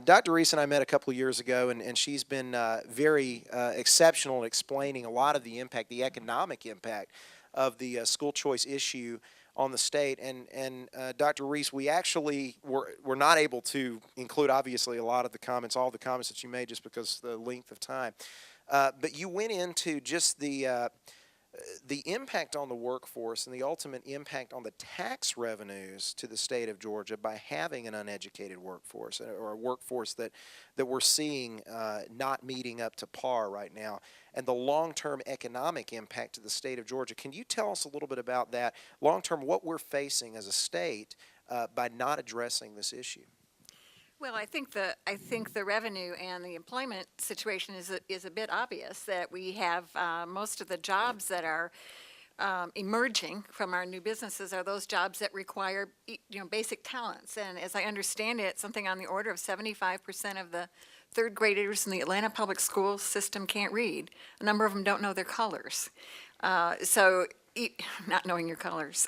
Dr. Reese and I met a couple of years ago, and she's been very exceptional in explaining a lot of the impact, the economic impact of the school choice issue on the state. And Dr. Reese, we actually were not able to include, obviously, a lot of the comments, all the comments that you made, just because of the length of time. But you went into just the impact on the workforce and the ultimate impact on the tax revenues to the state of Georgia by having an uneducated workforce, or a workforce that we're seeing not meeting up to par right now, and the long-term economic impact to the state of Georgia. Can you tell us a little bit about that long-term, what we're facing as a state by not addressing this issue? Well, I think the revenue and the employment situation is a bit obvious, that we have most of the jobs that are emerging from our new businesses are those jobs that require basic talents. And as I understand it, something on the order of 75% of the third graders in the Atlanta public school system can't read. A number of them don't know their colors. Not knowing your colors.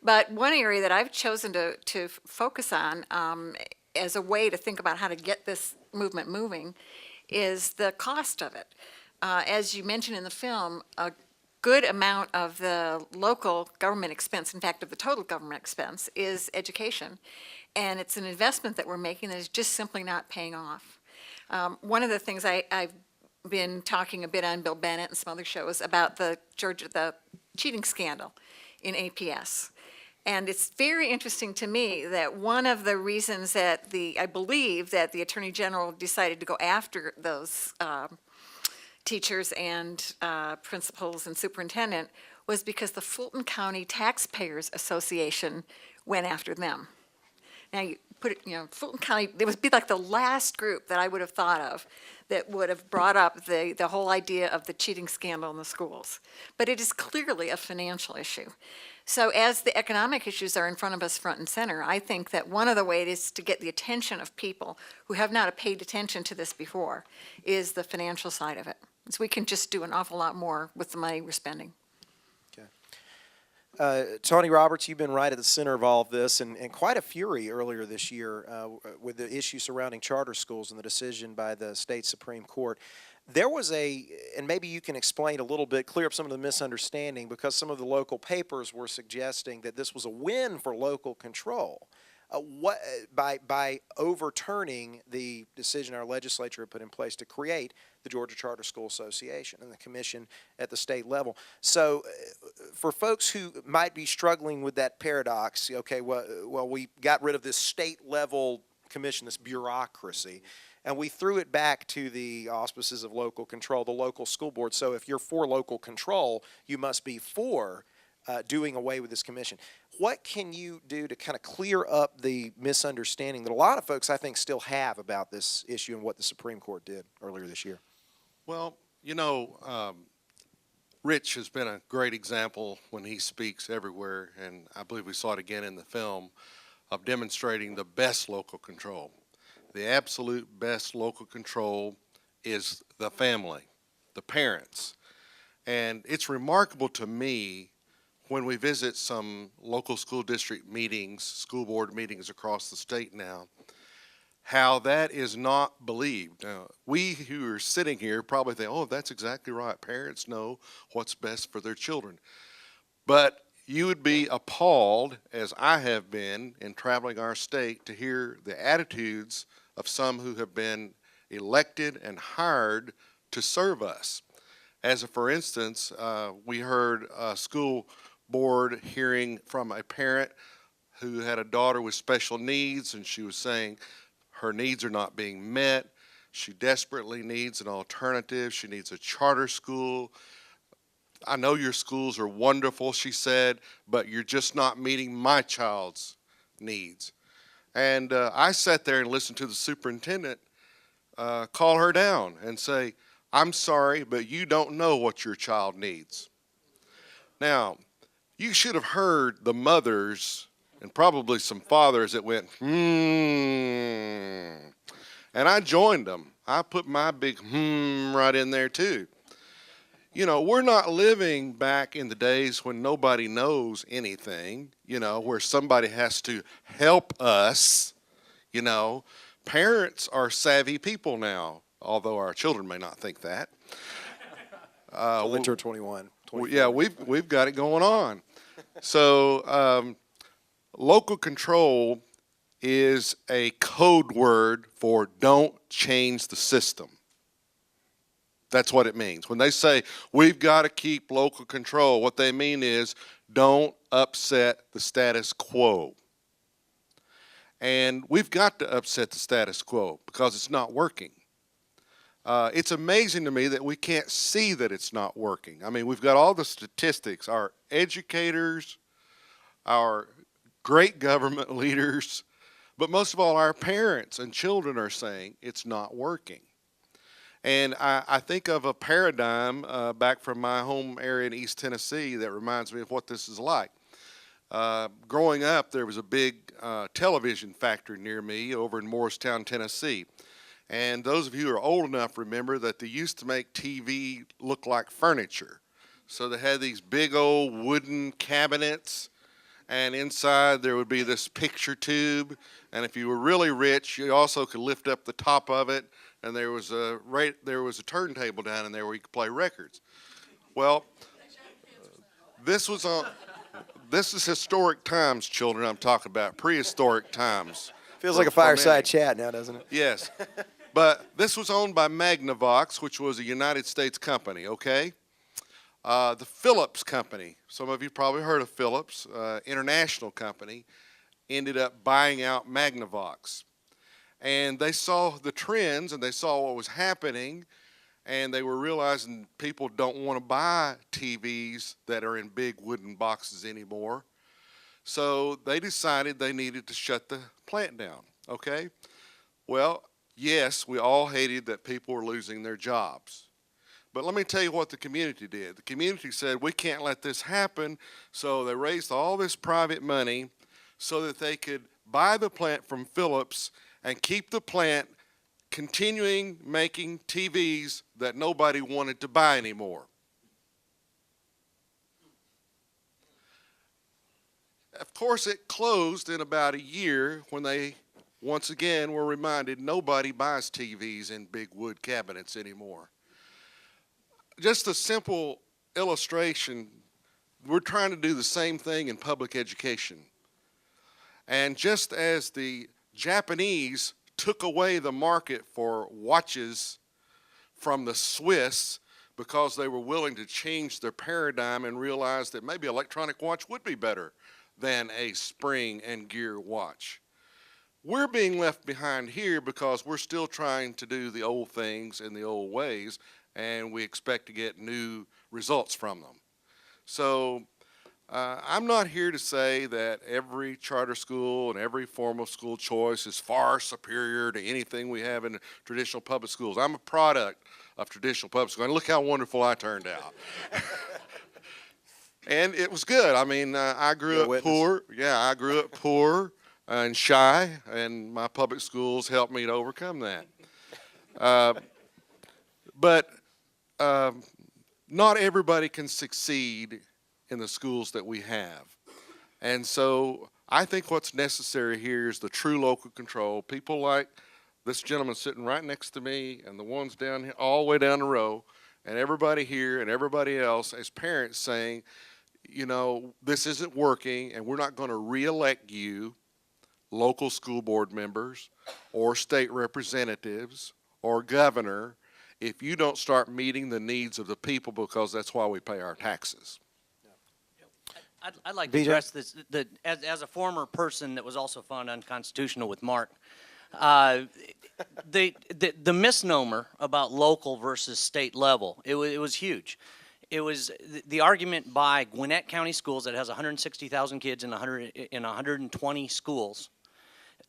But one area that I've chosen to focus on as a way to think about how to get this movement moving is the cost of it. As you mentioned in the film, a good amount of the local government expense, in fact of the total government expense, is education. And it's an investment that we're making that is just simply not paying off. One of the things I've been talking a bit on Bill Bennett and some other shows about the cheating scandal in APS. And it's very interesting to me that one of the reasons that I believe that the Attorney General decided to go after those teachers and principals and superintendent was because the Fulton County Taxpayers Association went after them. Now, you put it, Fulton County, it would be like the last group that I would have thought of that would have brought up the whole idea of the cheating scandal in the schools. But it is clearly a financial issue. So as the economic issues are in front of us front and center, I think that one of the ways to get the attention of people who have not paid attention to this before is the financial side of it. So we can just do an awful lot more with the money we're spending. Tony Roberts, you've been right at the center of all of this, and quite a fury earlier this year with the issue surrounding charter schools and the decision by the state Supreme Court. There was and maybe you can explain a little bit, clear up some of the misunderstanding, because some of the local papers were suggesting that this was a win for local control. By overturning the decision our legislature had put in place to create the Georgia Charter School Association and the commission at the state level. So for folks who might be struggling with that paradox, okay, well we got rid of this state level commission, this bureaucracy, and we threw it back to the auspices of local control, the local school board. So if you're for local control, you must be for doing away with this commission. What can you do to kind of clear up the misunderstanding that a lot of folks, I think, still have about this issue and what the Supreme Court did earlier this year? Well, Rich has been a great example when he speaks everywhere, and I believe we saw it again in the film, of demonstrating the best local control. The absolute best local control is the family, the parents. And it's remarkable to me when we visit some local school district meetings, school board meetings across the state now, how that is not believed. Now, we who are sitting here probably think, oh, that's exactly right. Parents know what's best for their children. But you would be appalled, as I have been in traveling our state, to hear the attitudes of some who have been elected and hired to serve us. As for instance, we heard a school board hearing from a parent who had a daughter with special needs, and she was saying her needs are not being met. She desperately needs an alternative. She needs a charter school. I know your schools are wonderful, she said, but you're just not meeting my child's needs. And I sat there and listened to the superintendent call her down and say, I'm sorry, but you don't know what your child needs. Now, you should have heard the mothers and probably some fathers that went, And I joined them. I put my big right in there too. We're not living back in the days when nobody knows anything, where somebody has to help us, Parents are savvy people now, although our children may not think that. Well, enter 21. Yeah, we've got it going on. So local control is a code word for don't change the system. That's what it means. When they say we've got to keep local control, what they mean is don't upset the status quo. And we've got to upset the status quo because it's not working. It's amazing to me that we can't see that it's not working. I mean, we've got all the statistics. Our educators, our great government leaders, but most of all, our parents and children are saying it's not working. And I think of a paradigm back from my home area in East Tennessee that reminds me of what this is like. Growing up, there was a big television factory near me over in Morristown, Tennessee. And those of you who are old enough remember that they used to make TV look like furniture. So they had these big old wooden cabinets, and inside there would be this picture tube. And if you were really rich, you also could lift up the top of it, and there was a turntable down in there where you could play records. Well, this is historic times, children. I'm talking about prehistoric times. Feels like a fireside chat now, doesn't it? Yes. But this was owned by Magnavox, which was a United States company, okay? The Philips company, some of you probably heard of Philips, international company, ended up buying out Magnavox. And they saw the trends and they saw what was happening, and they were realizing people don't want to buy TVs that are in big wooden boxes anymore. So they decided they needed to shut the plant down, okay? Well, yes, we all hated that people were losing their jobs. But let me tell you what the community did. The community said, we can't let this happen, so they raised all this private money so that they could buy the plant from Philips and keep the plant continuing making TVs that nobody wanted to buy anymore. Of course, it closed in about a year when they once again were reminded nobody buys TVs in big wood cabinets anymore. Just a simple illustration, we're trying to do the same thing in public education. And just as the Japanese took away the market for watches from the Swiss because they were willing to change their paradigm and realize that maybe an electronic watch would be better than a spring and gear watch. We're being left behind here because we're still trying to do the old things in the old ways, and we expect to get new results from them. So I'm not here to say that every charter school and every form of school choice is far superior to anything we have in traditional public schools. I'm a product of traditional public schools, and look how wonderful I turned out. And it was good. I mean, I grew up poor. Yeah, I grew up poor and shy, and my public schools helped me to overcome that. But not everybody can succeed in the schools that we have. And so I think what's necessary here is the true local control. People like this gentleman sitting right next to me and the ones down here, all the way down the row, and everybody here and everybody else as parents saying, you know, this isn't working and we're not going to reelect you, local school board members or state representatives or governor, if you don't start meeting the needs of the people, because that's why we pay our taxes. I'd like to address this, as a former person that was also found unconstitutional with Mark, the misnomer about local versus state level, it was huge. It was the argument by Gwinnett County Schools that has 160,000 kids in 120 schools,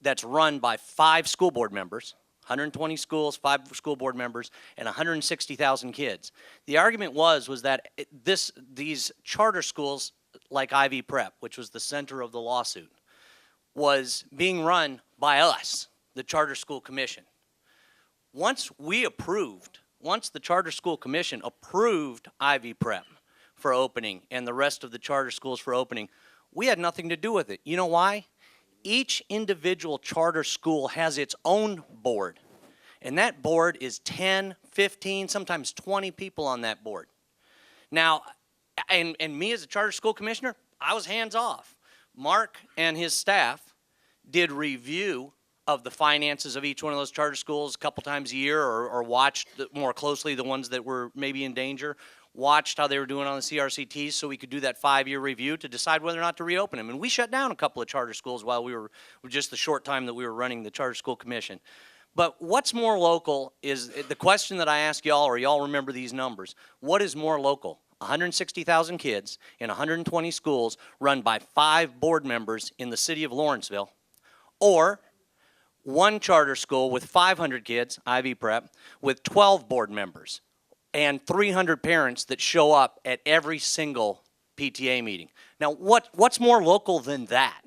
that's run by 5 school board members, 120 schools, 5 school board members, and 160,000 kids. The argument was that these charter schools, like Ivy Prep, which was the center of the lawsuit, was being run by us, the Charter School Commission. Once the Charter School Commission approved Ivy Prep for opening and the rest of the charter schools for opening, we had nothing to do with it. You know why? Each individual charter school has its own board. And that board is 10, 15, sometimes 20 people on that board. Now, and me as a charter school commissioner, I was hands off. Mark and his staff did review of the finances of each one of those charter schools a couple times a year, or watched more closely the ones that were maybe in danger, watched how they were doing on the CRCTs so we could do that 5-year review to decide whether or not to reopen them. And we shut down a couple of charter schools while we were, just the short time that we were running the Charter School Commission. But what's more local is the question that I ask y'all, or y'all remember these numbers. What is more local? 160,000 kids in 120 schools run by 5 board members in the city of Lawrenceville, or one charter school with 500 kids, Ivy Prep, with 12 board members and 300 parents that show up at every single PTA meeting. Now, what's more local than that?